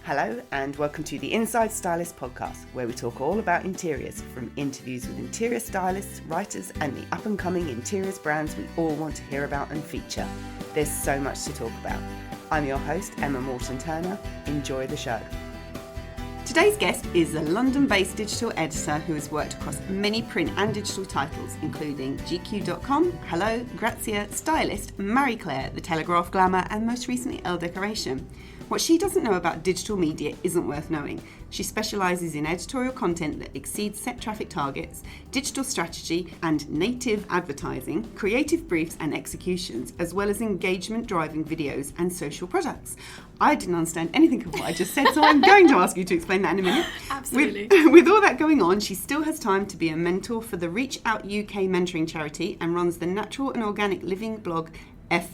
Hello and welcome to the Inside Stylist podcast, where we talk all about interiors, from interviews with interior stylists, writers and the up-and-coming interiors brands we all want to hear about and feature. There's so much to talk about. I'm your host, Emma Morton-Turner. Enjoy the show. Today's guest is a London-based digital editor who has worked across many print and digital titles, including GQ.com, Hello, Grazia, Stylist, Marie Claire, The Telegraph, Glamour and most recently Elle Decoration. What she doesn't know about digital media isn't worth knowing. She specialises in editorial content that exceeds set traffic targets, digital strategy and native advertising, creative briefs and executions, as well as engagement-driving videos and social products. I didn't understand anything of what I just said, so I'm going to ask you to explain that in a minute. Absolutely. With all that going on, she still has time to be a mentor for the ReachOutUK mentoring charity and runs the natural and organic living blog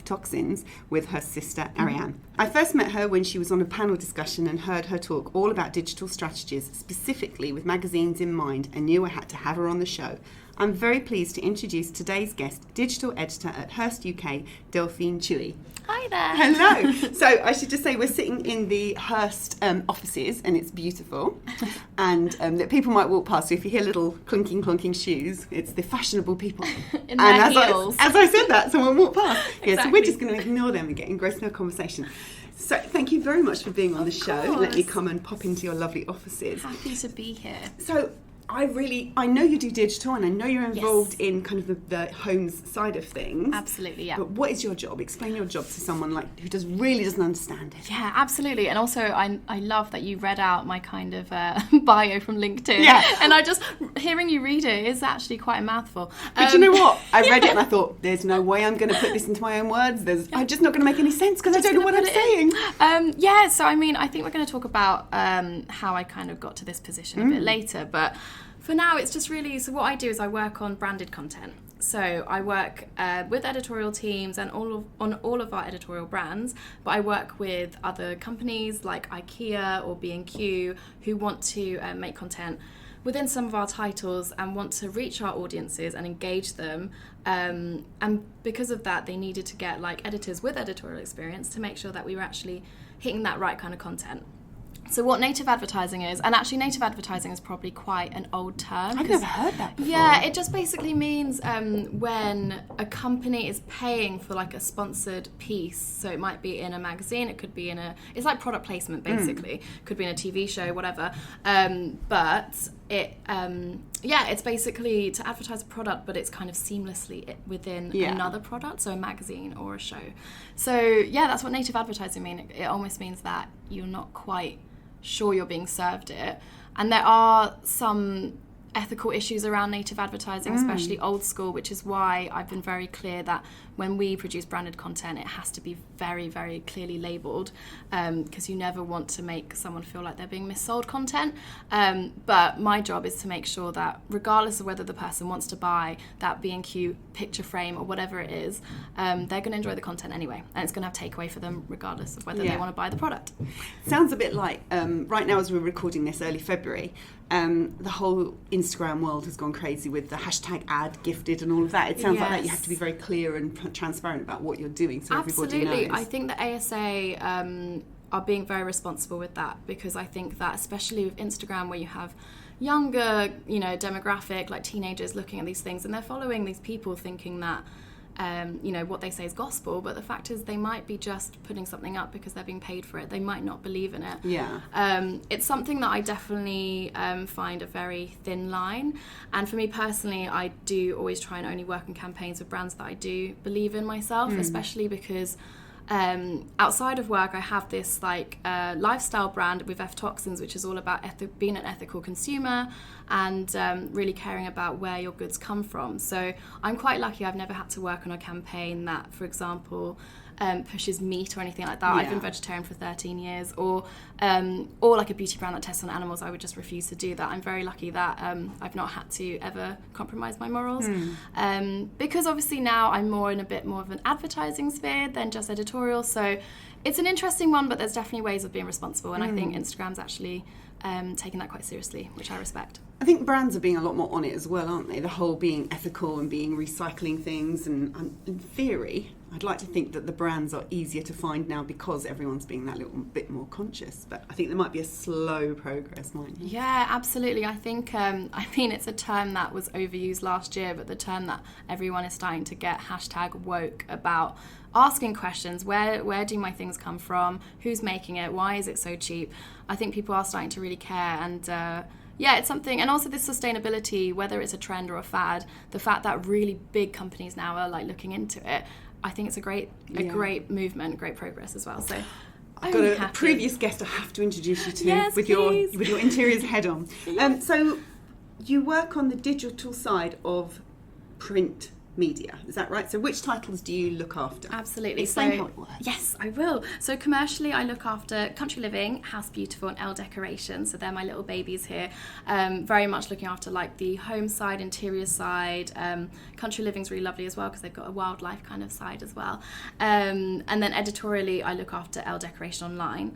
Toxins with her sister Ariane. I first met her when she was on a panel discussion and heard her talk all about digital strategies, specifically with magazines in mind, and knew I had to have her on the show. I'm very pleased to introduce today's guest, digital editor at Hearst UK, Delphine Chui. Hi there. Hello. So I should just say we're sitting in the Hearst offices and it's beautiful, and that people might walk past. So if you hear little clonking shoes, it's the fashionable people. In their heels. As I said that, someone walked past. Exactly. Yeah, so we're just going to ignore them and get engrossed in our conversation. So thank you very much for being on the show. Let me come and pop into your lovely offices. Happy to be here. So I know you do digital and I know you're involved in kind of the homes side of things. Absolutely, yeah. But what is your job? Explain your job to someone who really doesn't understand it. Yeah, absolutely. And also I love that you read out my kind of bio from LinkedIn. Yeah. And hearing you read it is actually quite a mouthful. But you know what? I read it and I thought, there's no way I'm going to put this into my own words. I'm just not going to make any sense because I don't know what I'm saying. So I think we're going to talk about how I kind of got to this position a bit later. But for now, it's just really, so what I do is I work on branded content. So I work with editorial teams and on all of our editorial brands, but I work with other companies like IKEA or B&Q who want to make content within some of our titles and want to reach our audiences and engage them. And because of that, they needed to get editors with editorial experience to make sure that we were actually hitting that right kind of content. So what native advertising is, and actually native advertising is probably quite an old term. I've never heard that before. Yeah, it just basically means when a company is paying for a sponsored piece. So it might be in a magazine, it could be it's like product placement basically. Could be in a TV show, whatever. But it's basically to advertise a product, but it's kind of seamlessly within another product, so a magazine or a show. So yeah, that's what native advertising means. It almost means that you're not quite sure you're being served it. And there are some ethical issues around native advertising, especially old school, which is why I've been very clear that when we produce branded content, it has to be very, very clearly labelled, because you never want to make someone feel like they're being missold content. But my job is to make sure that regardless of whether the person wants to buy that B&Q picture frame or whatever it is, they're going to enjoy the content anyway, and it's going to have takeaway for them regardless of whether they want to buy the product. Sounds a bit like, right now as we're recording this early February, the whole Instagram world has gone crazy with the hashtag ad gifted and all of that. It sounds like that you have to be very clear and transparent about what you're doing so everybody knows. I think the ASA are being very responsible with that, because I think that especially with Instagram, where you have younger, demographic, like teenagers looking at these things and they're following these people thinking that what they say is gospel, but the fact is they might be just putting something up because they're being paid for it. They might not believe in it. It's something that I definitely find a very thin line, and for me personally, I do always try and only work on campaigns with brands that I do believe in myself, especially because outside of work I have this lifestyle brand with Toxins, which is all about being an ethical consumer and really caring about where your goods come from. So I'm quite lucky I've never had to work on a campaign that, for example, pushes meat or anything like that. I've been vegetarian for 13 years, or like a beauty brand that tests on animals. I would just refuse to do that. I'm very lucky that I've not had to ever compromise my morals, because obviously now I'm in a bit more of an advertising sphere than just editorial. So it's an interesting one, but there's definitely ways of being responsible, and I think Instagram's actually taking that quite seriously, which I respect. I think brands are being a lot more on it as well, aren't they? The whole being ethical and being recycling things, and in theory, I'd like to think that the brands are easier to find now because everyone's being that little bit more conscious. But I think there might be a slow progress, mightn't you? Yeah, absolutely. I think, it's a term that was overused last year, but the term that everyone is starting to get #woke about, asking questions. Where do my things come from? Who's making it? Why is it so cheap? I think people are starting to really care, and it's something. And also this sustainability, whether it's a trend or a fad, the fact that really big companies now are like looking into it, I think it's a great movement, great progress as well. So I've got a previous guest I have to introduce you to. Yes, with please. your interiors head on. Yes. So you work on the digital side of print media, is that right? So which titles do you look after? Absolutely. Explain how it works. Yes, I will. So commercially, I look after Country Living, House Beautiful, and Elle Decoration. So they're my little babies here. Very much looking after like the home side, interior side. Country Living's really lovely as well because they've got a wildlife kind of side as well. And then editorially, I look after Elle Decoration online.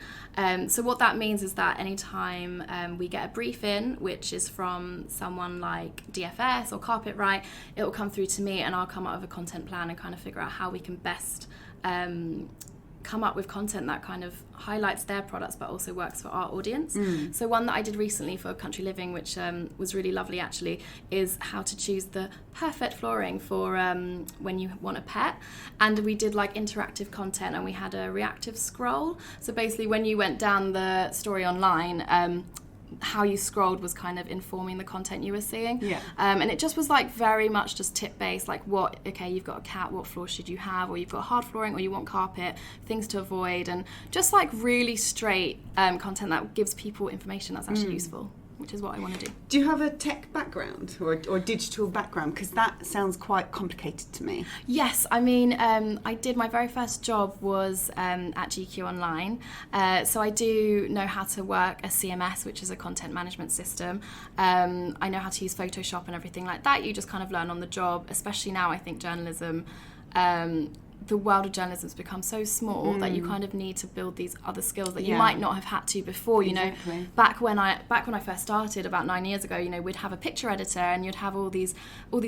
So what that means is that anytime we get a brief in, which is from someone like DFS or Carpet-Right, it will come through to me, and I'll come up with a content plan and kind of figure out how we can best come up with content that kind of highlights their products but also works for our audience. So one that I did recently for Country Living, which was really lovely actually, is how to choose the perfect flooring for when you want a pet. And we did like interactive content, and we had a reactive scroll. So basically when you went down the story online, how you scrolled was kind of informing the content you were seeing. And it just was like very much just tip based, like you've got a cat, what floor should you have, or you've got hard flooring, or you want carpet, things to avoid, and just like really straight content that gives people information that's actually useful, which is what I want to do. Do you have a tech background or digital background? Because that sounds quite complicated to me. Yes, I did my very first job was at GQ Online. So I do know how to work a CMS, which is a content management system. I know how to use Photoshop and everything like that. You just kind of learn on the job, especially now. I think journalism, the world of journalism has become so small that you kind of need to build these other skills that you might not have had to before. Exactly. You know, back when I first started about 9 years ago, you know, we'd have a picture editor and you'd have all these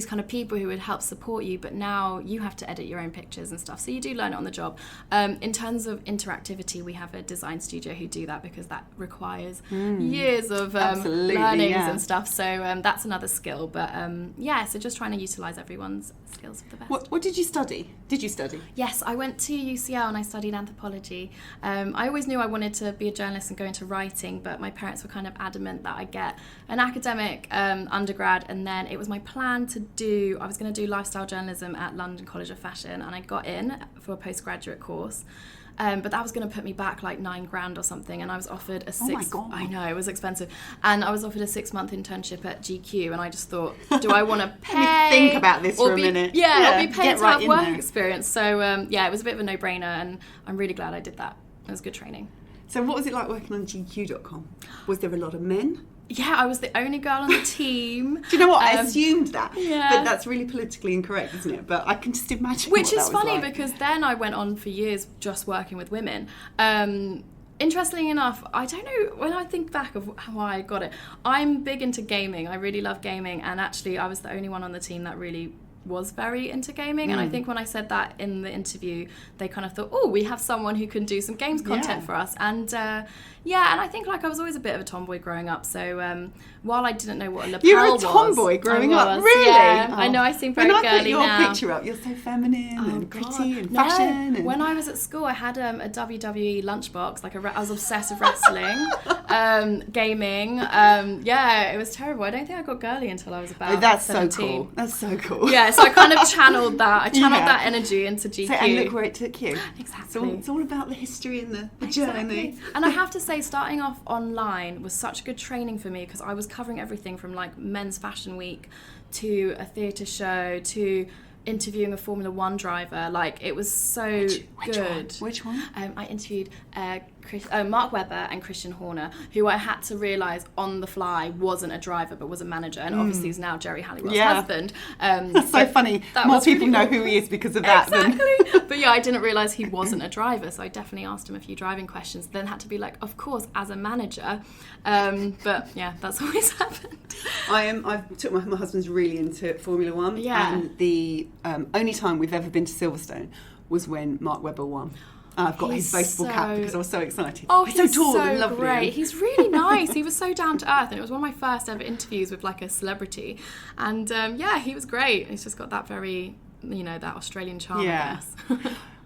kind of people who would help support you, but now you have to edit your own pictures and stuff. So you do learn it on the job. In terms of interactivity, we have a design studio who do that because that requires years of learnings and stuff. So that's another skill. But so just trying to utilise everyone's skills for the best. What did you study? Did you study? Yes, I went to UCL and I studied anthropology. I always knew I wanted to be a journalist and go into writing, but my parents were kind of adamant that I get an academic undergrad, and then it was my plan I was going to do lifestyle journalism at London College of Fashion, and I got in for a postgraduate course. But that was going to put me back like $9,000 or something, and I was offered a Oh my God. I know, it was expensive, and I was offered a 6-month internship at GQ, and I just thought, do I want to pay? Let me think about this for a minute. Or be paid to have work there. experience. So it was a bit of a no-brainer, and I'm really glad I did that. It was good training. So what was it like working on GQ.com? Was there a lot of men? Yeah, I was the only girl on the team. Do you know what? I assumed that. Yeah. But that's really politically incorrect, isn't it? But I can just imagine Which what is that was funny like. because then I went on for years just working with women. Interestingly enough, I don't know, when I think back of how I got it, I'm big into gaming. I really love gaming, and actually I was the only one on the team that really was very into gaming, and I think when I said that in the interview, they kind of thought, oh, we have someone who can do some games content for us. And and I think like I was always a bit of a tomboy growing up, so while I didn't know what a lapel was... You were a tomboy growing up? Really? Yeah, Oh. I know, I seem very girly girly now. When I put your now. picture up, you're so feminine and pretty and No, fashion. And... when I was at school, I had a WWE lunchbox, like I was obsessed with wrestling, gaming. It was terrible. I don't think I got girly until I was about that's 17. so cool. That's so cool. Yeah, so I kind of channeled that. I channeled that energy into GQ. So, and look where it took you. Exactly. It's all about the history and the journey. And I have to say, starting off online was such good training for me because I was covering everything from like Men's Fashion Week to a theatre show to interviewing a Formula 1 driver. Like, it was so good. Which one? I interviewed Mark Webber and Christian Horner, who I had to realise on the fly wasn't a driver but was a manager, and obviously is now Jerry Halliwell's husband. That's so funny. More people know who he is because of that. Exactly. But yeah, I didn't realise he wasn't a driver, so I definitely asked him a few driving questions, then had to be like, of course, as a manager. But yeah, that's always happened. I took my husband's really into Formula 1, and the only time we've ever been to Silverstone was when Mark Webber won. I've got his baseball cap because I was so excited. Oh, he's so tall and lovely. Great. He's really nice. He was so down to earth, and it was one of my first ever interviews with like a celebrity. And he was great. He's just got that very, that Australian charm, I guess.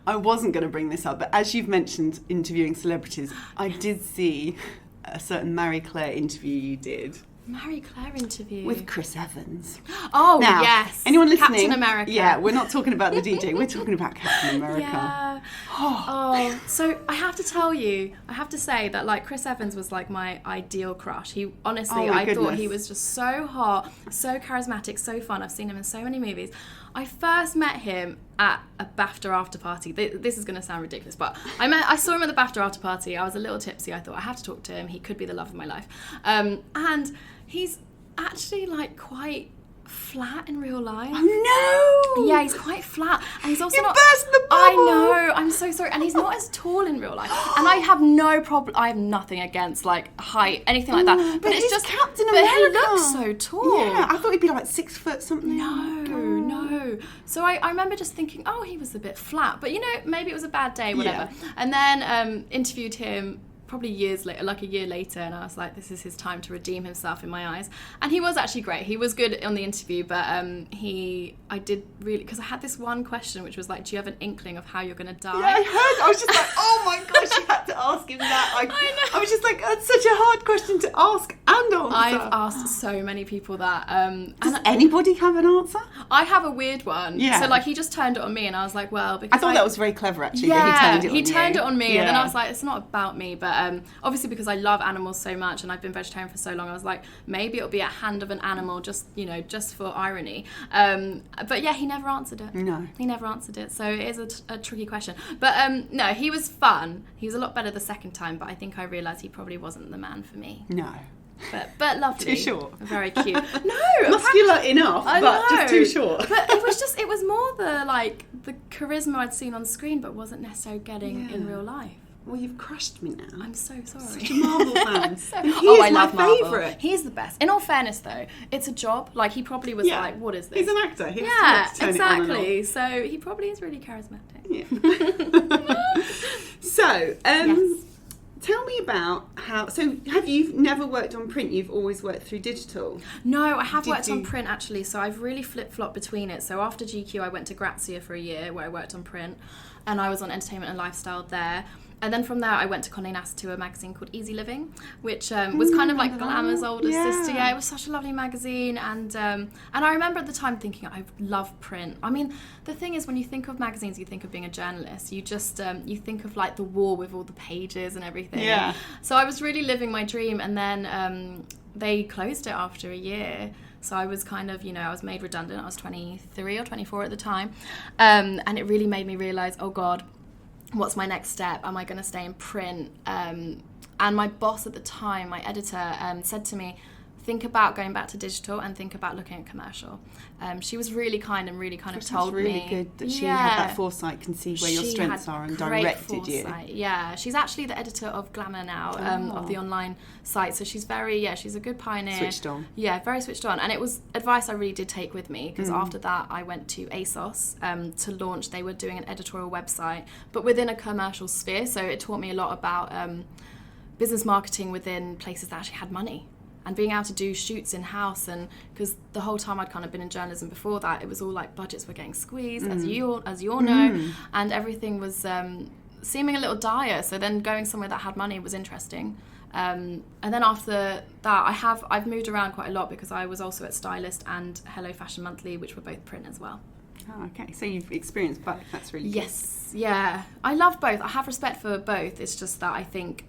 I wasn't going to bring this up, but as you've mentioned interviewing celebrities, I did see a certain Marie Claire interview you did. Marie Claire interview? With Chris Evans. Oh, now, yes. Anyone listening? Captain America. Yeah, we're not talking about the DJ, we're talking about Captain America. Yeah. So I have to tell you, I have to say that like Chris Evans was like my ideal crush. He honestly, I thought he was just so hot, so charismatic, so fun. I've seen him in so many movies. I first met him at a BAFTA after party. This is going to sound ridiculous, but I saw him at the BAFTA after party. I was a little tipsy. I thought I have to talk to him. He could be the love of my life. And he's actually like quite flat in real life. Oh no! Yeah, he's quite flat, and he's also not. Burst the bubble. I know. I'm so sorry, and he's not as tall in real life. And I have no problem. I have nothing against like height, anything like that. But it's just Captain America. But he looks so tall. Yeah, I thought he'd be like 6 foot something. No. So I remember just thinking, oh, he was a bit flat, but maybe it was a bad day, whatever. Yeah. And then interviewed him probably years later, like a year later, and I was like, this is his time to redeem himself in my eyes. And he was actually great. He was good on the interview, but I did really, because I had this one question which was like, do you have an inkling of how you're going to die? Yeah, I heard. I was just like, oh my gosh, you had to ask him that. I know. I was just like, that's such a hard question to ask and answer. I've asked so many people that. Does anybody have an answer? I have a weird one. Yeah. So like he just turned it on me, and I was like, well, because I thought that was very clever actually. Yeah, he turned it on me, and then I was like, it's not about me, but obviously because I love animals so much and I've been vegetarian for so long, I was like, maybe it'll be a hand of an animal, just for irony. But yeah, he never answered it. No, he never answered it. So it is a tricky question. But no, he was fun. He was a lot better the second time, but I think I realised he probably wasn't the man for me. No. But lovely. Too short. Very cute. No, muscular enough, but just too short. But it was more the charisma I'd seen on screen, but wasn't necessarily getting in real life. Well, you've crushed me now. I'm so sorry. Such a Marvel fan. I love Marvel. Favourite. He's the best. In all fairness, though, it's a job. Like, he probably was like, what is this? He's an actor. He has to turn exactly. It on so he probably is really charismatic. Yeah. So, tell me about how... So, have you never worked on print? You've always worked through digital? No, I have worked on print, actually. So, I've really flip-flopped between it. So, after GQ, I went to Grazia for a year, where I worked on print. And I was on entertainment and lifestyle there. And then from there, I went to Condé Nast to a magazine called Easy Living, which was kind of like Glamour's older sister. Yeah, it was such a lovely magazine. And I remember at the time thinking, I love print. I mean, the thing is, when you think of magazines, you think of being a journalist. You just, you think of like the wall with all the pages and everything. Yeah. So I was really living my dream. And then they closed it after a year. So I was kind of, I was made redundant. I was 23 or 24 at the time. And it really made me realise, oh God, what's my next step? Am I going to stay in print? And my boss at the time, my editor, said to me, think about going back to digital and think about looking at commercial. She was really kind and really kind of told me. It's really good that she had that foresight, can see where your strengths are and directed you. Yeah, she's actually the editor of Glamour now, of the online site. So she's she's a good pioneer. Switched on. Yeah, very switched on. And it was advice I really did take with me, because after that I went to ASOS to launch. They were doing an editorial website, but within a commercial sphere. So it taught me a lot about business marketing within places that actually had money. And being able to do shoots in-house, and because the whole time I'd kind of been in journalism before that, it was all like budgets were getting squeezed, as you all know, and everything was seeming a little dire. So then going somewhere that had money was interesting. And then after that, I've moved around quite a lot, because I was also at Stylist and Hello Fashion Monthly, which were both print as well. Oh, okay. So you've experienced both. That's really good. Yes, yeah. I love both. I have respect for both. It's just that I think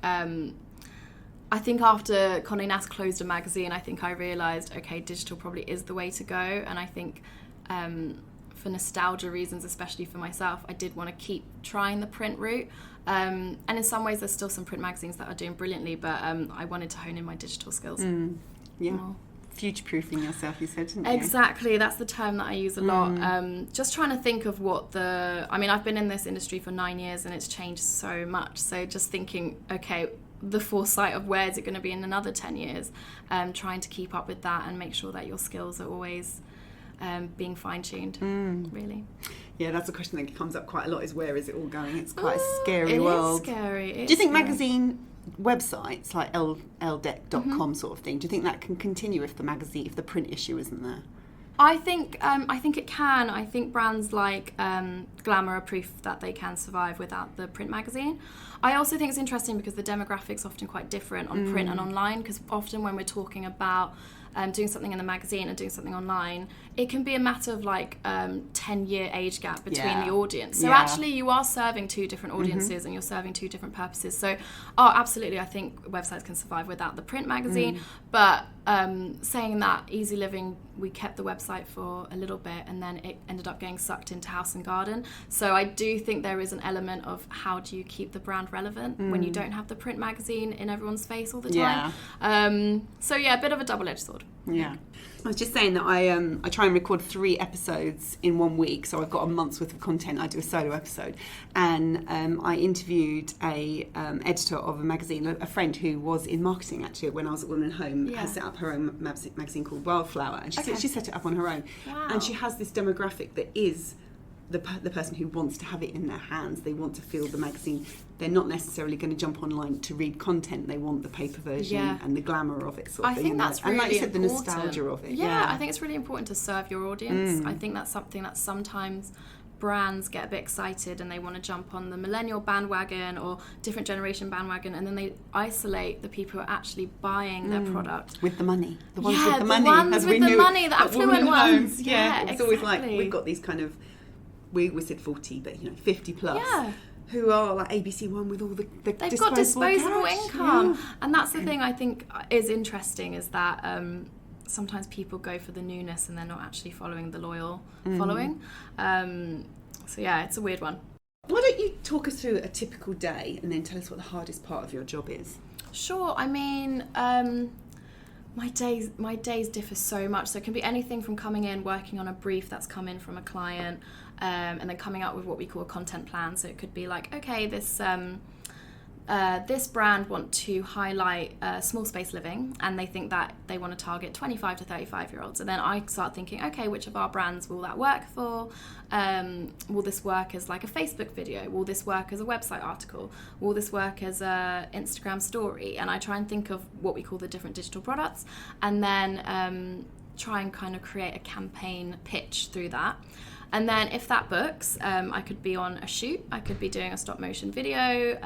after Condé Nast closed a magazine, I think I realised, okay, digital probably is the way to go. And I think for nostalgia reasons, especially for myself, I did want to keep trying the print route. And in some ways, there's still some print magazines that are doing brilliantly, but I wanted to hone in my digital skills. Yeah. More. Future-proofing yourself, you said, didn't you? Exactly. That's the term that I use a lot. Just trying to think of I've been in this industry for 9 years, and it's changed so much. So just thinking, okay, the foresight of where is it going to be in another 10 years, trying to keep up with that and make sure that your skills are always being fine-tuned, really. Yeah, that's a question that comes up quite a lot, is where is it all going? It's quite a scary world. It is scary. Do you think magazine websites like elledec.com sort of thing, do you think that can continue if the print issue isn't there? I think it can. I think brands like Glamour are proof that they can survive without the print magazine. I also think it's interesting because the demographics are often quite different on print and online, because often when we're talking about doing something in the magazine and doing something online, it can be a matter of like 10-year age gap between the audience. So actually you are serving two different audiences and you're serving two different purposes. So absolutely, I think websites can survive without the print magazine. But saying that, Easy Living, we kept the website for a little bit and then it ended up getting sucked into House and Garden. So I do think there is an element of how do you keep the brand relevant when you don't have the print magazine in everyone's face all the time. So yeah, a bit of a double-edged sword. Yeah. I was just saying that I try and record 3 episodes in 1 week, so I've got a month's worth of content. I do a solo episode, and I interviewed a editor of a magazine, a friend who was in marketing actually when I was at Women Home, has set up her own magazine called Wildflower, and she set it up on her own. Wow. And she has this demographic that is the person who wants to have it in their hands. They want to feel the magazine. They're not necessarily going to jump online to read content. They want the paper version and the glamour of it sort of thing. I think that's really and like you said, important. the nostalgia of it. Yeah, I think it's really important to serve your audience. I think that's something that sometimes brands get a bit excited and they want to jump on the millennial bandwagon or different generation bandwagon, and then they isolate the people who are actually buying their product. With the money. The ones with the money. ones with the money, the affluent ones. Yeah, it's exactly. always like, we've got these kind of, we said 40, but 50 plus. Yeah. Who are like ABC One with all the they've got disposable cash. income. And that's the thing I think is interesting, is that sometimes people go for the newness and they're not actually following the loyal following. So yeah, it's a weird one. Why don't you talk us through a typical day and then tell us what the hardest part of your job is? Sure. I mean, my days differ so much. So it can be anything from coming in, working on a brief that's come in from a client, and then coming up with what we call a content plan. So it could be like, okay, this brand want to highlight small space living, and they think that they want to target 25 to 35 year olds. And then I start thinking, okay, which of our brands will that work for? Will this work as like a Facebook video? Will this work as a website article? Will this work as a Instagram story? And I try and think of what we call the different digital products, and then try and kind of create a campaign pitch through that. And then if that books, I could be on a shoot, I could be doing a stop motion video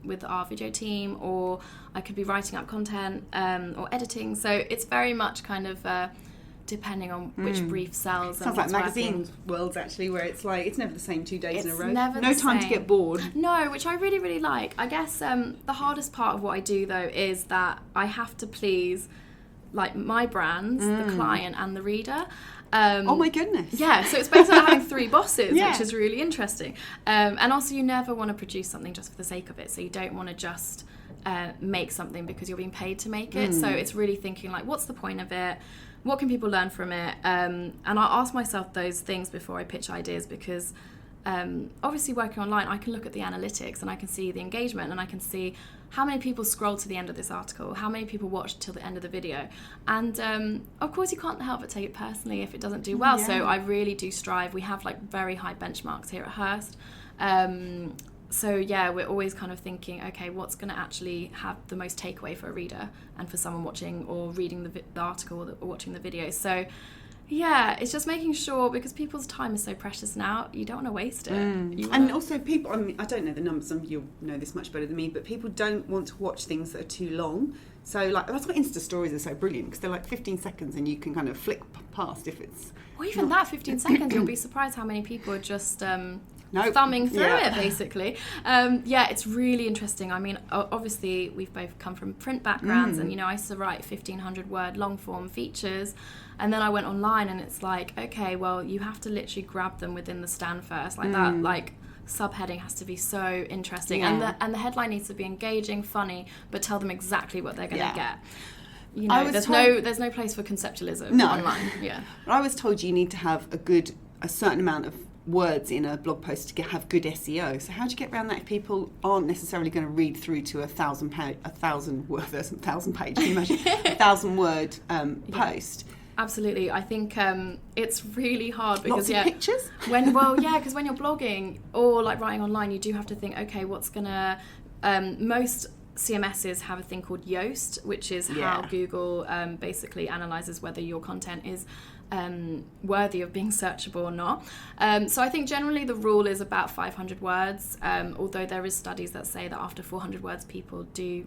with our video team, or I could be writing up content or editing. So it's very much kind of depending on which brief sells. Sounds like magazine worlds actually, where it's like it's never the same 2 days in a row. Never no the time same. to get bored. No, which I really, really like. I guess the hardest part of what I do though is that I have to please like my brands, the client and the reader. Oh my goodness. Yeah, so it's basically having 3 bosses, which is really interesting. And also you never want to produce something just for the sake of it. So you don't want to just make something because you're being paid to make it. So it's really thinking like, what's the point of it? What can people learn from it? And I ask myself those things before I pitch ideas, because obviously working online, I can look at the analytics and I can see the engagement, and I can see how many people scroll to the end of this article, how many people watch till the end of the video. And of course you can't help but take it personally if it doesn't do well. So I really do strive. We have like very high benchmarks here at Hearst. So yeah, we're always kind of thinking, okay, what's going to actually have the most takeaway for a reader and for someone watching or reading the article or watching the video. So yeah, it's just making sure, because people's time is so precious now, you don't want to waste it. And also people, I mean, I don't know the numbers, some of you'll know this much better than me, but people don't want to watch things that are too long. So like, that's why Insta stories are so brilliant, because they're like 15 seconds and you can kind of flick past if it's... Or even that 15 seconds, you'll be surprised how many people are just... thumbing through it, basically. Yeah, it's really interesting. I mean, obviously, we've both come from print backgrounds, and, I used to write 1,500-word long-form features, and then I went online, and it's like, okay, well, you have to literally grab them within the stand first. Like that, like, subheading has to be so interesting, and the headline needs to be engaging, funny, but tell them exactly what they're going to get. There's no place for conceptualism online. Yeah. I was told you need to have a certain amount of words in a blog post to have good SEO. So how do you get around that if people aren't necessarily going to read through to a 1,000 word post? Absolutely. I think it's really hard because Lots of pictures? because when you're blogging or like writing online, you do have to think, okay, what's gonna most CMSs have a thing called Yoast, which is how Google basically analyzes whether your content is worthy of being searchable or not. So I think generally the rule is about 500 words, although there is studies that say that after 400 words people do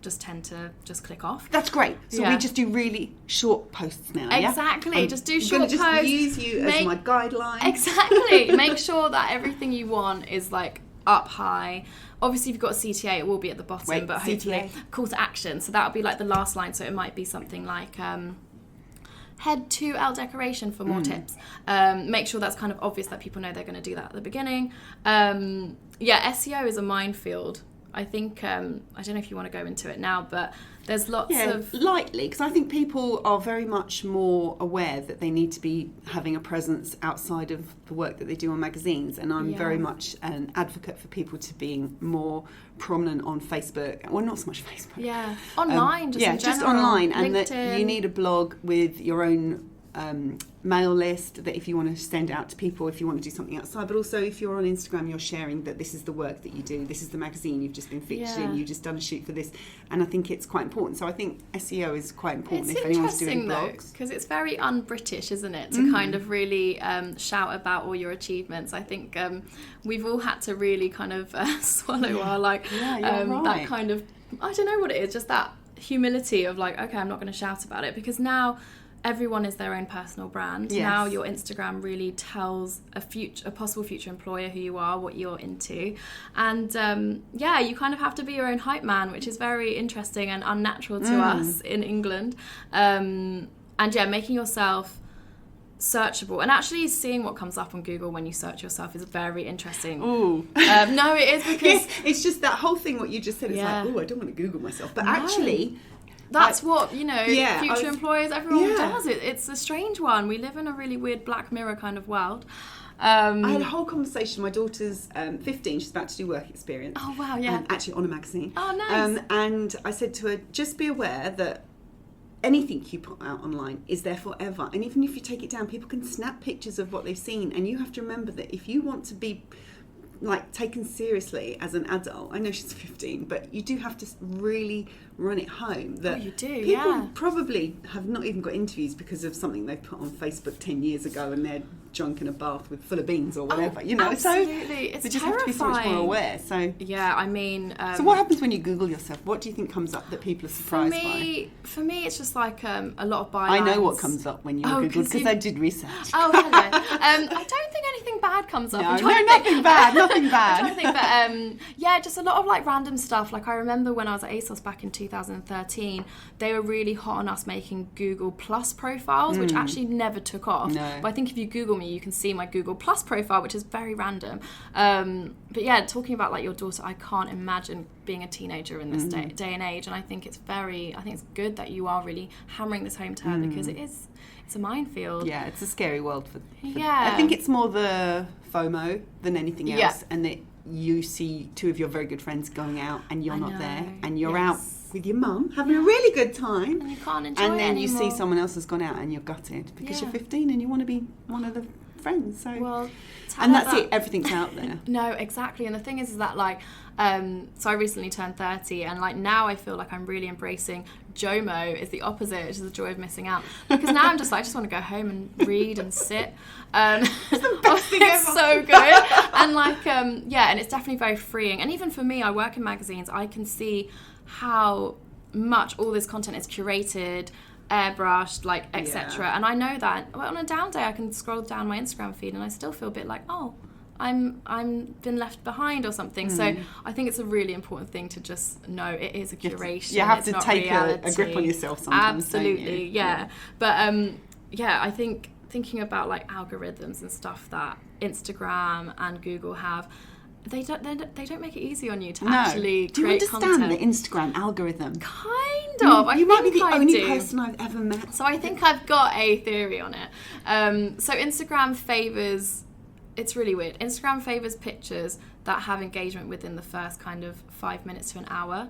just tend to just click off. That's great. So we just do really short posts now. Exactly. Just do short posts. I'm going to just use you as my guideline. Exactly. Make sure that everything you want is like up high. Obviously, if you've got a CTA, it will be at the bottom, but hopefully call to action. So that'll be like the last line. So it might be something like head to Elle Decoration for more tips. Make sure that's kind of obvious that people know they're going to do that at the beginning. SEO is a minefield. I think, I don't know if you want to go into it now, but there's lots of... lightly, because I think people are very much more aware that they need to be having a presence outside of the work that they do on magazines, and I'm very much an advocate for people to being more prominent on Facebook. Well, not so much Facebook. Yeah, online, just in general. Just online, and LinkedIn. that you need a blog with your own mail list, that if you want to send it out to people, if you want to do something outside, but also if you're on Instagram, you're sharing that this is the work that you do, this is the magazine you've just been featured in, you've just done a shoot for this, and I think it's quite important. So I think SEO is quite important if anyone's doing blogs. Because it's very un-British, isn't it, to kind of really shout about all your achievements. I think we've all had to really kind of swallow our that kind of, I don't know what it is, just that humility of like, okay, I'm not going to shout about it, because now everyone is their own personal brand. Yes. Now your Instagram really tells a possible future employer who you are, what you're into. And you kind of have to be your own hype man, which is very interesting and unnatural to us in England. Making yourself searchable and actually seeing what comes up on Google when you search yourself is very interesting. Ooh. No, it is, because it's just that whole thing what you just said is like, oh, I don't want to Google myself, but actually that's what, future employers, everyone does it. It's a strange one. We live in a really weird Black Mirror kind of world. I had a whole conversation. My daughter's 15. She's about to do work experience. Oh, wow, yeah. Actually on a magazine. Oh, nice. And I said to her, just be aware that anything you put out online is there forever. And even if you take it down, people can snap pictures of what they've seen. And you have to remember that if you want to be like taken seriously as an adult, I know she's 15, but you do have to really run it home that people probably have not even got interviews because of something they put on Facebook 10 years ago and they're drunk in a bath full of beans or whatever, absolutely. So it's they just terrifying. have to be so much more aware. So so what happens when you Google yourself? What do you think comes up that people are surprised by? For me it's just like a lot of bylines. I know what comes up when you Google, because I did research. Oh, hello. I don't think anything bad comes up. Nothing bad. I'm trying to think, but just a lot of like random stuff. Like I remember when I was at ASOS back in 2013, they were really hot on us making Google Plus profiles, which actually never took off. No. But I think if you Google me, you can see my Google Plus profile, which is very random. But yeah, talking about like your daughter, I can't imagine being a teenager in this day and age, and I think it's good that you are really hammering this home to her, because it's a minefield. Yeah, it's a scary world for I think it's more the FOMO than anything else, and that you see two of your very good friends going out and you're not there, and you're out with your mum having a really good time, and you can't enjoy it and then anymore. You see someone else has gone out and you're gutted because you're 15 and you want to be one of the friends. So and that's it, everything's out there. No, exactly. And the thing is that like so I recently turned 30, and like now I feel like I'm really embracing JOMO is the opposite, which is the joy of missing out, because now I'm just like, I just want to go home and read and sit. It's the best thing ever. It's so good. And like and it's definitely very freeing. And even for me, I work in magazines, I can see how much all this content is curated, airbrushed, like etc. And I know that on a down day I can scroll down my Instagram feed and I still feel a bit like, oh, I'm been left behind or something. So I think it's a really important thing to just know it is a curation. You have to take a grip on yourself sometimes. Absolutely, But I think thinking about like algorithms and stuff that Instagram and Google have, they don't make it easy on you to actually create content. Do you understand the Instagram algorithm? Kind of. You might be the only person I've ever met. So I think I've got a theory on it. So Instagram favours, it's really weird, Instagram favours pictures that have engagement within the first kind of 5 minutes to an hour.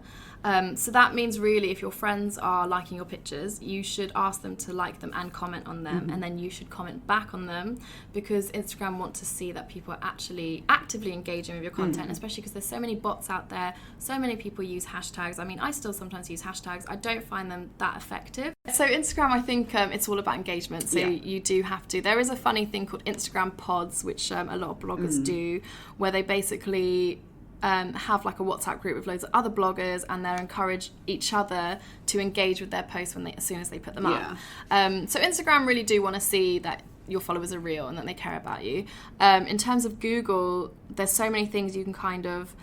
So that means really if your friends are liking your pictures, you should ask them to like them and comment on them, and then you should comment back on them, because Instagram want to see that people are actually actively engaging with your content, especially because there's so many bots out there, so many people use hashtags. I mean, I still sometimes use hashtags. I don't find them that effective. So Instagram, I think it's all about engagement, so you do have to. There is a funny thing called Instagram pods, which a lot of bloggers do, where they basically have like a WhatsApp group with loads of other bloggers, and they encourage each other to engage with their posts as soon as they put them up. So Instagram really do want to see that your followers are real and that they care about you. In terms of Google, there's so many things you can kind of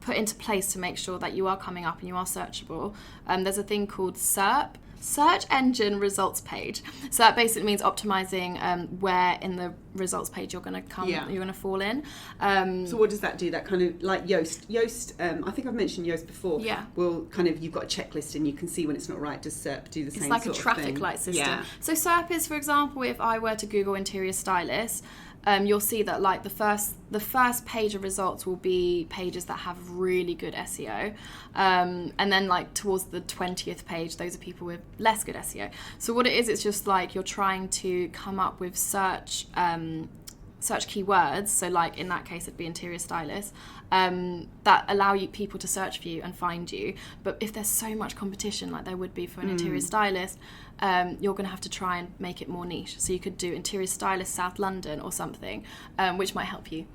put into place to make sure that you are coming up and you are searchable. There's a thing called SERP, Search Engine Results Page. So that basically means optimizing where in the results page you're going to come, you're going to fall in. So what does that do? That kind of like Yoast. I think I've mentioned Yoast before. Yeah. Will kind of, you've got a checklist and you can see when it's not right. Does SERP do the same? It's like sort a traffic of thing? light system. Yeah. So SERP is, for example, if I were to Google interior stylist, you'll see that like the first page of results will be pages that have really good SEO, and then like towards the 20th page, those are people with less good SEO. So what it is, it's just like you're trying to come up with search keywords. So like in that case, it'd be interior stylist, that allow you people to search for you and find you. But if there's so much competition, like there would be for an interior stylist, you're going to have to try and make it more niche. So you could do interior stylist South London or something, which might help you.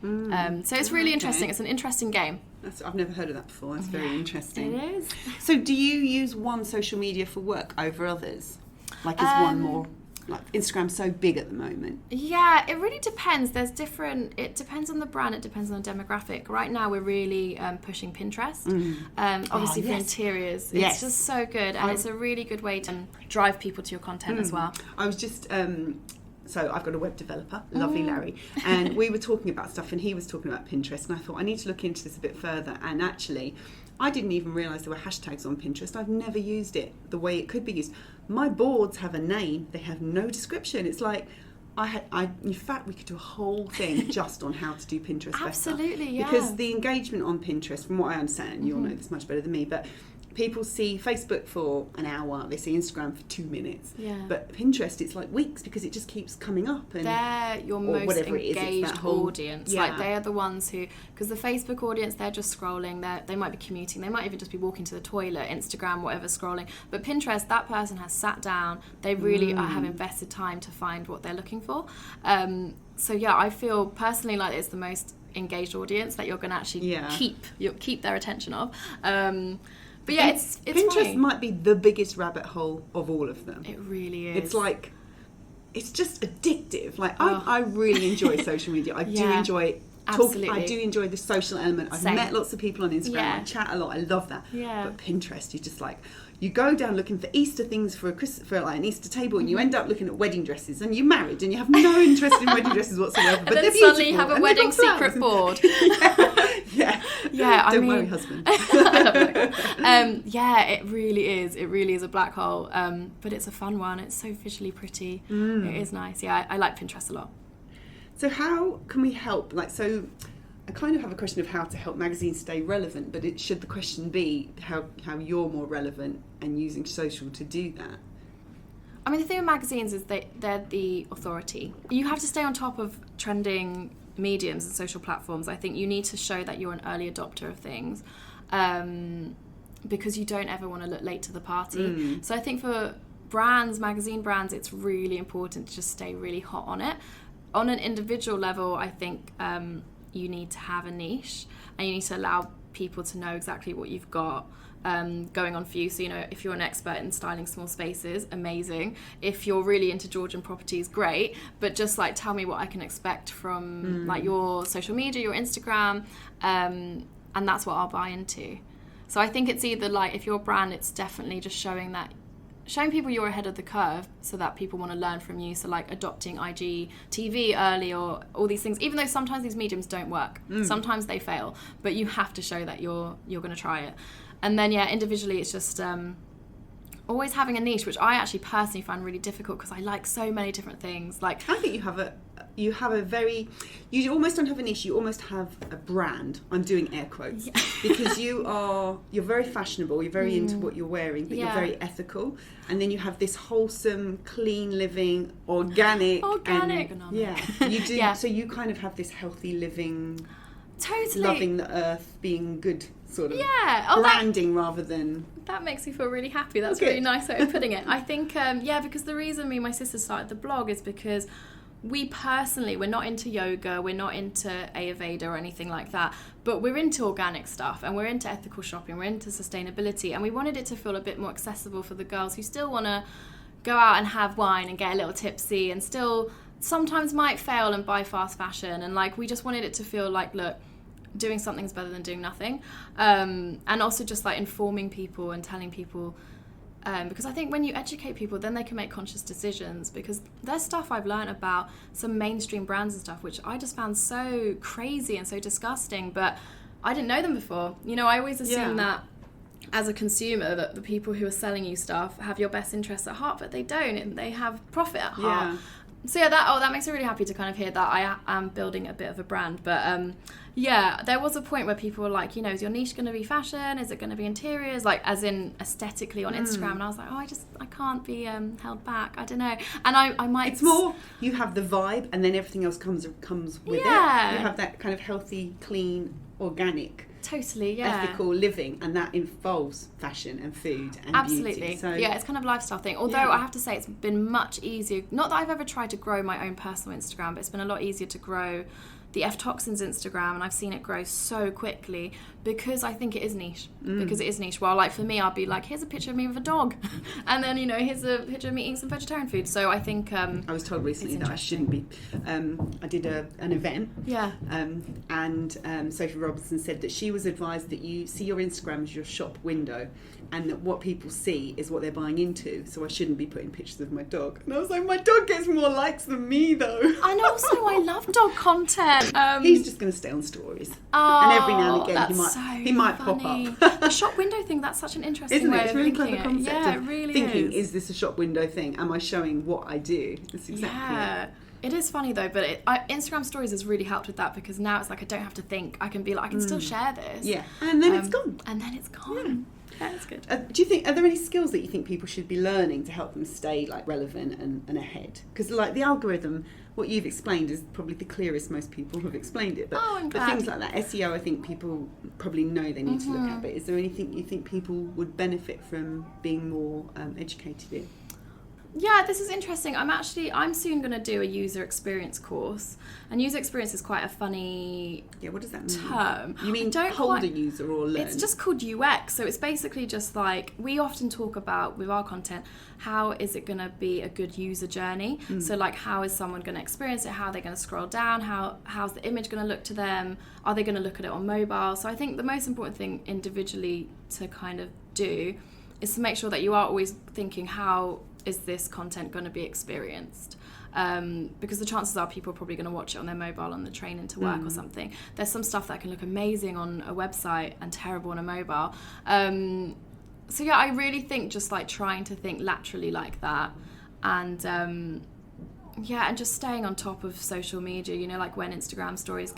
So it's really interesting. It's an interesting game. I've never heard of that before. That's very interesting. It is. So do you use one social media for work over others? Like is one more... Like Instagram's so big at the moment. Yeah, it really depends. It depends on the brand, it depends on the demographic. Right now we're really pushing Pinterest. Obviously for interiors. It's just so good, and it's a really good way to drive people to your content as well. I was just so I've got a web developer, lovely Larry, and we were talking about stuff and he was talking about Pinterest, and I thought I need to look into this a bit further, and actually I didn't even realise there were hashtags on Pinterest. I've never used it the way it could be used. My boards have a name, they have no description. It's like, in fact, we could do a whole thing just on how to do Pinterest better. Absolutely, yeah. Because the engagement on Pinterest, from what I understand, you'll know this much better than me, but people see Facebook for an hour, they see Instagram for 2 minutes. Yeah. But Pinterest, it's like weeks because it just keeps coming up. And they're your most engaged audience. Yeah. Like they are the ones who, because the Facebook audience, they're just scrolling, they might be commuting, they might even just be walking to the toilet, Instagram, whatever, scrolling. But Pinterest, that person has sat down, they really have invested time to find what they're looking for. So yeah, I feel personally like it's the most engaged audience that you're going to actually keep their attention of. But yeah, it's Pinterest funny. might be the biggest rabbit hole of all of them. It really is. It's like, it's just addictive. Like I really enjoy social media. I do enjoy talking. I do enjoy the social element. I've met lots of people on Instagram. I chat a lot. I love that. Yeah. But Pinterest, you just like, you go down looking for Easter things for like an Easter table, and you end up looking at wedding dresses, and you're married and you have no interest in wedding dresses whatsoever. But then they're suddenly beautiful, you have a and wedding they've got secret flowers. board. Yeah. Don't worry, husband. Yeah, it really is. It really is a black hole. But it's a fun one. It's so visually pretty. It is nice. Yeah, I like Pinterest a lot. So how can we help? So I kind of have a question of how to help magazines stay relevant, but should the question be how you're more relevant and using social to do that? I mean, the thing with magazines is they're the authority. You have to stay on top of trending mediums and social platforms. I think you need to show that you're an early adopter of things, because you don't ever want to look late to the party. So I think for magazine brands, it's really important to just stay really hot on it. On an individual level, I think you need to have a niche, and you need to allow people to know exactly what you've got going on for you. So, if you're an expert in styling small spaces, amazing. If you're really into Georgian properties, great. But just like, tell me what I can expect from like your social media, your Instagram, and that's what I'll buy into. So I think it's either like, if you're a brand, it's definitely just showing people you're ahead of the curve, so that people want to learn from you. So like adopting IGTV early, or all these things, even though sometimes these mediums don't work, sometimes they fail, but you have to show that you're going to try it. And then individually, it's just always having a niche, which I actually personally find really difficult because I like so many different things. Like, I think you you have you almost don't have a niche, you almost have a brand. I'm doing air quotes because you're very fashionable, you're very into what you're wearing, but you're very ethical, and then you have this wholesome, clean living, organic, you do. So you kind of have this healthy living, totally loving the earth, being good sort of branding rather than. That makes me feel really happy. That's a really nice way of putting it. I think, because the reason me and my sister started the blog is because we personally, we're not into yoga, we're not into Ayurveda or anything like that, but we're into organic stuff and we're into ethical shopping, we're into sustainability, and we wanted it to feel a bit more accessible for the girls who still want to go out and have wine and get a little tipsy and still sometimes might fail and buy fast fashion, and like we just wanted it to feel like, look, doing something's better than doing nothing, and also just like informing people and telling people, because I think when you educate people, then they can make conscious decisions, because there's stuff I've learned about some mainstream brands and stuff which I just found so crazy and so disgusting, but I didn't know them before. You know, I always assume that as a consumer that the people who are selling you stuff have your best interests at heart, but they don't, and they have profit at heart. So that makes me really happy to kind of hear that I am building a bit of a brand. But there was a point where people were like, you know, is your niche going to be fashion? Is it going to be interiors? Like, as in aesthetically on Instagram. And I was like, I can't be held back. I don't know. And I might. It's more you have the vibe, and then everything else comes with it. You have that kind of healthy, clean, organic. Totally, ethical living, and that involves fashion and food and absolutely beauty. So it's kind of a lifestyle thing, although I have to say it's been much easier, not that I've ever tried to grow my own personal Instagram, but it's been a lot easier to grow the Toxins Instagram, and I've seen it grow so quickly because I think it is niche. Because it is niche. Well, like for me, I'll be like, here's a picture of me with a dog, and then, you know, here's a picture of me eating some vegetarian food. So I think I was told recently that I shouldn't be. I did an event, and Sophie Robinson said that she was advised that you see your Instagram as your shop window, and that what people see is what they're buying into. So I shouldn't be putting pictures of my dog. And I was like, my dog gets more likes than me, though. And also, I love dog content. He's just going to stay on stories, and every now and again he might pop up. The shop window thing, that's such an interesting way it's of really thinking clever concept. Yeah, it really thinking, is this a shop window thing? Am I showing what I do? That's exactly it. It is funny though, but Instagram stories has really helped with that, because now it's like I don't have to think. I can be like, I can still share this. Yeah, and then it's gone. And then it's gone. Yeah, that's good. Do you think, are there any skills that you think people should be learning to help them stay like relevant and ahead? Because like the algorithm, what you've explained is probably the clearest most people have explained it. But, things like that, SEO, I think people probably know they need to look at. But is there anything you think people would benefit from being more educated in? Yeah, this is interesting. I'm soon going to do a user experience course, and user experience is quite a funny what does that mean? Term. You mean hold a user or learn? It's just called UX, so it's basically just like, we often talk about with our content, how is it going to be a good user journey? So like, how is someone going to experience it? How are they going to scroll down? How's the image going to look to them? Are they going to look at it on mobile? So I think the most important thing individually to kind of do is to make sure that you are always thinking, how is this content going to be experienced? Because the chances are people are probably going to watch it on their mobile on the train into work or something. There's some stuff that can look amazing on a website and terrible on a mobile. So yeah, I really think just like trying to think laterally like that, and and just staying on top of social media. You know, like when Instagram stories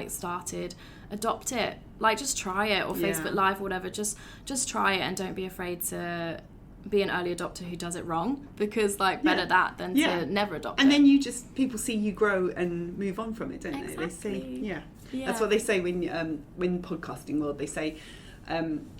started, adopt it. Like just try it, or Facebook Live or whatever. Just try it, and don't be afraid to be an early adopter who does it wrong, because like better that than to never adopt it. And then people see you grow and move on from it, don't they? They say, that's what they say when podcasting world, they say,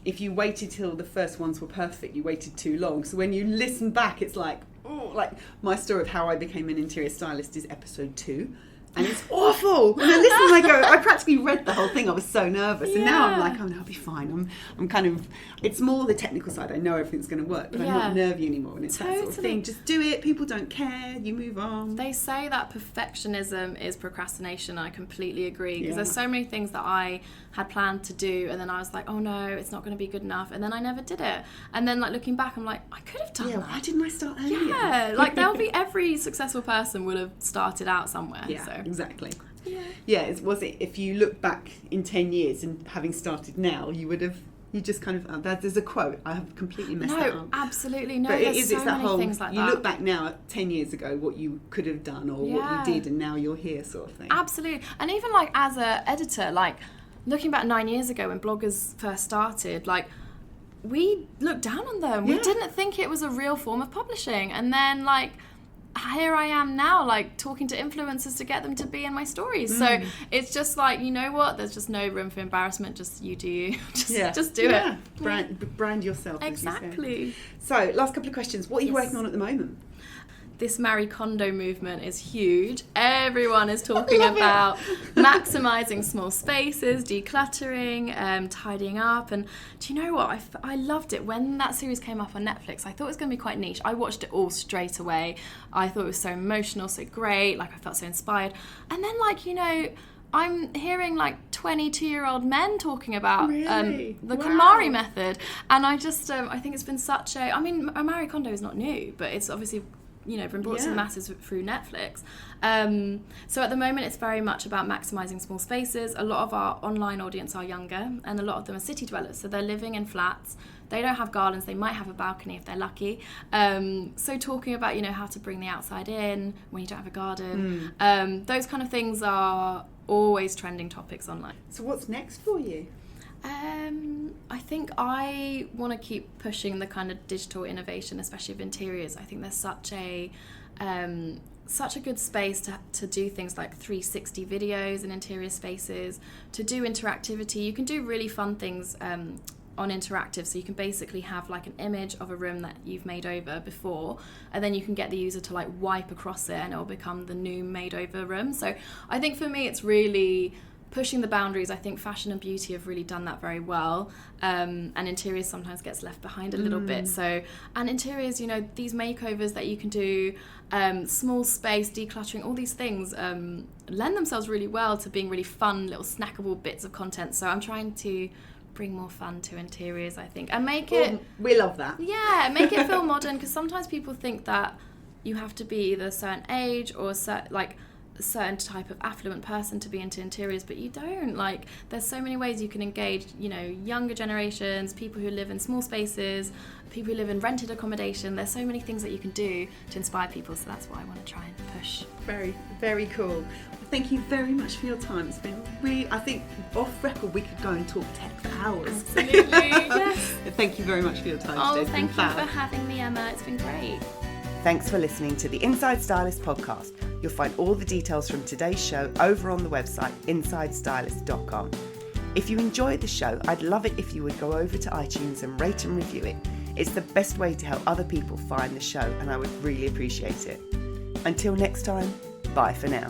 if you waited till the first ones were perfect, you waited too long. So when you listen back, it's like, like my story of how I became an interior stylist is episode 2. And it's awful. And I listen and I go, I practically read the whole thing. I was so nervous. And now I'm like, oh no, I'll be fine. I'm kind of, it's more the technical side. I know everything's going to work, but I'm not nervy anymore. And it's that sort of thing. Just do it. People don't care. You move on. They say that perfectionism is procrastination. I completely agree. Because there's so many things that I had planned to do, and then I was like, oh no, it's not going to be good enough. And then I never did it. And then like looking back, I'm like, I could have done that. Why didn't I start earlier? Yeah, like every successful person would have started out somewhere. Yeah. So. Exactly. Yeah. If you look back in 10 years and having started now, you would have You just kind of, there's a quote, I have completely messed that up. No, absolutely, no, but there's so many things like that. You look back now at 10 years ago, what you could have done or what you did, and now you're here sort of thing. Absolutely. And even like as an editor, like looking back 9 years ago when bloggers first started, like we looked down on them. We didn't think it was a real form of publishing. And then like here I am now, like talking to influencers to get them to be in my stories. So it's just like, you know what, there's just no room for embarrassment. Just you do you. Just do it. Brand yourself. Exactly. So last couple of questions. What are you working on at the moment? This Marie Kondo movement is huge. Everyone is talking about maximising small spaces, decluttering, tidying up. And do you know what? I loved it. When that series came up on Netflix, I thought it was going to be quite niche. I watched it all straight away. I thought it was so emotional, so great. Like I felt so inspired. And then like, you know, I'm hearing like 22-year-old men talking about the KonMari method. And I just, I think it's been such a... I mean, Marie Kondo is not new, but it's obviously... you know, been brought to the masses through Netflix. So at the moment it's very much about maximising small spaces. A lot of our online audience are younger and a lot of them are city dwellers, so they're living in flats. They don't have gardens, they might have a balcony if they're lucky. So talking about, you know, how to bring the outside in when you don't have a garden. Those kind of things are always trending topics online. So what's next for you? I think I want to keep pushing the kind of digital innovation, especially of interiors. I think there's such a good space to do things like 360 videos in interior spaces, to do interactivity. You can do really fun things on interactive, so you can basically have like an image of a room that you've made over before, and then you can get the user to like wipe across it and it'll become the new made over room. So I think for me it's really pushing the boundaries. I think fashion and beauty have really done that very well, and interiors sometimes gets left behind a little bit. So, and interiors, you know, these makeovers that you can do, small space, decluttering, all these things lend themselves really well to being really fun little snackable bits of content. So I'm trying to bring more fun to interiors, I think, and make it... We love that. Yeah, make it feel modern, because sometimes people think that you have to be either a certain age or a certain type of affluent person to be into interiors, but you don't. Like, there's so many ways you can engage, you know, younger generations, people who live in small spaces, people who live in rented accommodation. There's so many things that you can do to inspire people, so that's what I want to try and push. Very, very cool. Well, thank you very much for your time. It's been really, I think off record we could go and talk tech for hours. Absolutely. Yes. Thank you very much for your time today. Thank you for having me, Emma. It's been great. Thanks for listening to the Inside Stylist podcast. You'll find all the details from today's show over on the website insidestylist.com. If you enjoyed the show, I'd love it if you would go over to iTunes and rate and review it. It's the best way to help other people find the show, and I would really appreciate it. Until next time, bye for now.